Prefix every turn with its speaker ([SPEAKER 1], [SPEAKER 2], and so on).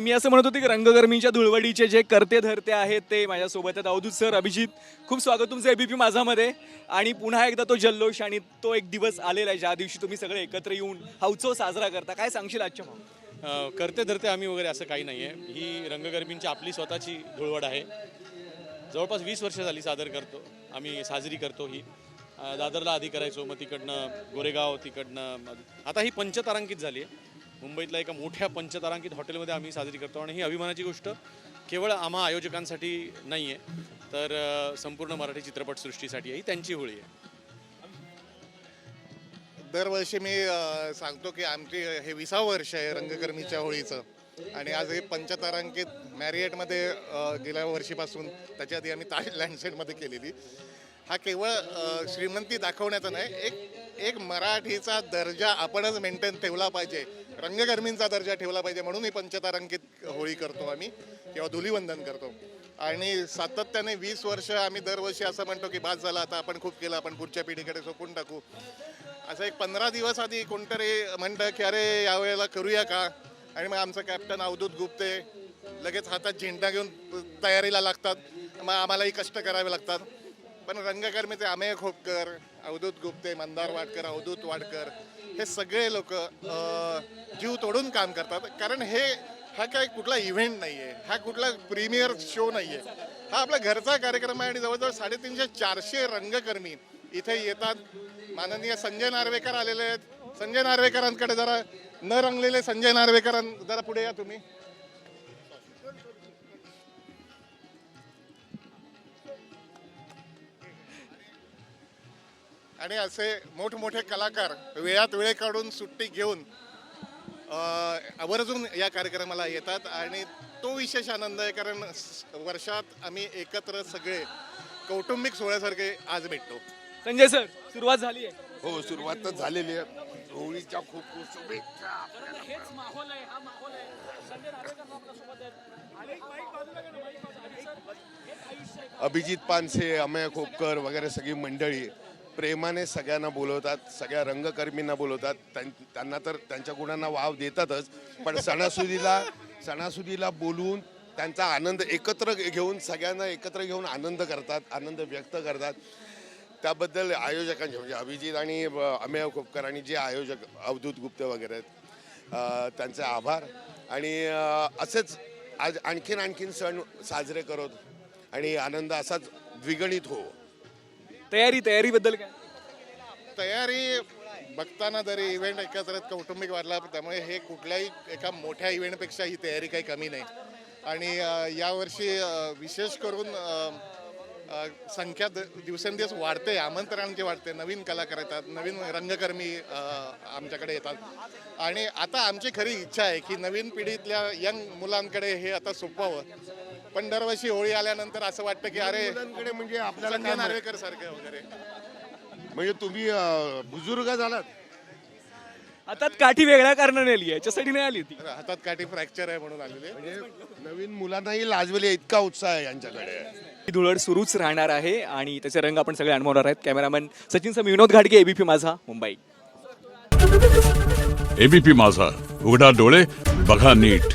[SPEAKER 1] मी असं म्हणत होते की रंगकर्मीच्या धुळवडीचे जे करते धरते आहेत ते माझ्यासोबत आहेत. अवधूत सर, अभिजित, खूप स्वागत तुमचं एबीपी माझामध्ये. आणि पुन्हा एकदा तो जल्लोष आणि तो एक दिवस आलेला आहे ज्या दिवशी तुम्ही सगळे एकत्र येऊन हा उत्सव साजरा करता. काय सांगशील आजच्या भाऊ?
[SPEAKER 2] करते धरते आम्ही वगैरे असं काही नाही आहे. ही रंगकर्मींची आपली स्वतःची धुळवड आहे. जवळपास 20 वर्ष झाली सादर करतो आम्ही, साजरी करतो ही. दादरला आधी करायचो, मग तिकडनं गोरेगाव, तिकडनं आता ही पंचतारांकित झाली आहे. मुंबईतल्या एका मोठ्या पंचतारांकित हॉटेलमध्ये आम्ही साजरी करतो. आणि ही अभिमानाची गोष्ट केवळ आम्हा आयोजकांसाठी नाही आहे, तर संपूर्ण मराठी चित्रपटसृष्टीसाठी ही त्यांची होळी आहे.
[SPEAKER 3] दरवर्षी मी सांगतो की आमची हे 20वं वर्ष आहे रंगकर्मीच्या होळीचं. आणि आज हे पंचतारांकित मॅरिएटमध्ये गेल्या वर्षीपासून, त्याच्या आधी आम्ही ताज लँडसेटमध्ये केलेली. हा केवळ श्रीमंती दाखवण्याचा नाही, एक मराठीचा दर्जा आपणच मेंटेन ठेवला पाहिजे, रंगकर्मींचा दर्जा ठेवला पाहिजे, म्हणून ही पंचतारांकित होळी करतो आम्ही किंवा धुलीवंदन करतो. आणि सातत्याने 20 वर्ष आम्ही दरवर्षी असं म्हणतो की बाद झाला, आता आपण खूप केलं, आपण पुढच्या पिढीकडे सोपून टाकू. असं एक 15 दिवस आधी कोणतरी म्हणतं की अरे यावेळेला करूया का. आणि मग आमचं कॅप्टन अवधूत गुप्ते लगेच हातात झेंडा घेऊन तयारीला लागतात. मग आम्हालाही कष्ट करावे लागतात. पण रंगकर्मीचे अमेय खोपकर, अवधूत गुप्ते, मंदार वाडकर, अवधूत वाडकर हे सगळे लोक जीव तोडून काम करतात. कारण हा काही कुठला इव्हेंट नाही आहे, हा कुठला प्रीमियर शो नाही आहे, हा आपला घरचा कार्यक्रम आहे. आणि जवळजवळ 350-400 रंगकर्मी इथे येतात. माननीय संजय नार्वेकर आलेले आहेत. संजय नार्वेकरांकडे जरा, न रंगलेले संजय नार्वेकर जरा पुढे या तुम्ही. आणि असे मोठमोठे कलाकार वेळात वेळ काढून सुट्टी घेऊन आवर्जून या कार्यक्रमाला येतात. आणि तो विशेष आनंद आहे, कारण वर्षात आम्ही एकत्र सगळे कौटुंबिक सोहळ्यासारखे आज भेटतो.
[SPEAKER 1] संजय सर, सुरुवात झाली आहे?
[SPEAKER 4] हो, सुरुवात तर झालेली आहे. होळीच्या खूप खूप शुभेच्छा. अभिजित पानसे, अमेय खोपकर वगैरे सगळी मंडळी प्रेमाने सगळ्यांना बोलवतात, सगळ्या रंगकर्मींना बोलवतात. त्यांना तर त्यांच्या गुणांना वाव देतातच, पण सणासुदीला बोलवून त्यांचा आनंद एकत्र घेऊन, सगळ्यांना एकत्र घेऊन आनंद करतात, आनंद व्यक्त करतात. त्याबद्दल आयोजकांचे म्हणजे अभिजित आणि अमेय खोपकर आणि जे आयोजक अवधूत गुप्ते वगैरे आहेत, त्यांचे आभार. आणि असेच आज आणखीन सण साजरे करत आणि आनंद असाच द्विगुणित हो.
[SPEAKER 1] तयारीबद्दल काय?
[SPEAKER 3] तयारी बघताना जरी इव्हेंट एकत्रित कौटुंबिक वाढला, त्यामुळे हे कुठल्याही एका मोठ्या इव्हेंटपेक्षा ही तयारी काही कमी नाही. आणि यावर्षी विशेष करून संख्या दिवसेंदिवस वाढते, आमंत्रणांची वाढते, नवीन कलाकार येतात, नवीन रंगकर्मी आमच्याकडे येतात. आणि आता आमची खरी इच्छा आहे की नवीन पिढीतल्या यंग मुलांकडे हे आता सोपवावं. पण दरवर्षी होळी आल्यानंतर असं वाटतं की अरे
[SPEAKER 4] मुलांकडे म्हणजे आपल्याला
[SPEAKER 3] संजय नार्वेकर सारखे वगैरे,
[SPEAKER 4] म्हणजे तुम्ही बुजुर्ग झालात.
[SPEAKER 1] हातात काठी वेगळ्या कारणाने आली, याच्यासाठी नाही आली होती.
[SPEAKER 3] हातात काठी फ्रॅक्चर आहे म्हणून आलेले.
[SPEAKER 4] म्हणजे नवीन मुलांनाही लाजवेल इतका उत्साह आहे यांच्याकडे.
[SPEAKER 1] ही धुळवड सुरूच राहणार आहे आणि त्याचे रंग आपण सगळे अनुभवणार आहेत. कॅमेरामॅन सचिन सम, विनोद घाडगे, एबीपी माझा, मुंबई.
[SPEAKER 5] एबीपी माझा, उघडा डोळे बघा नीट.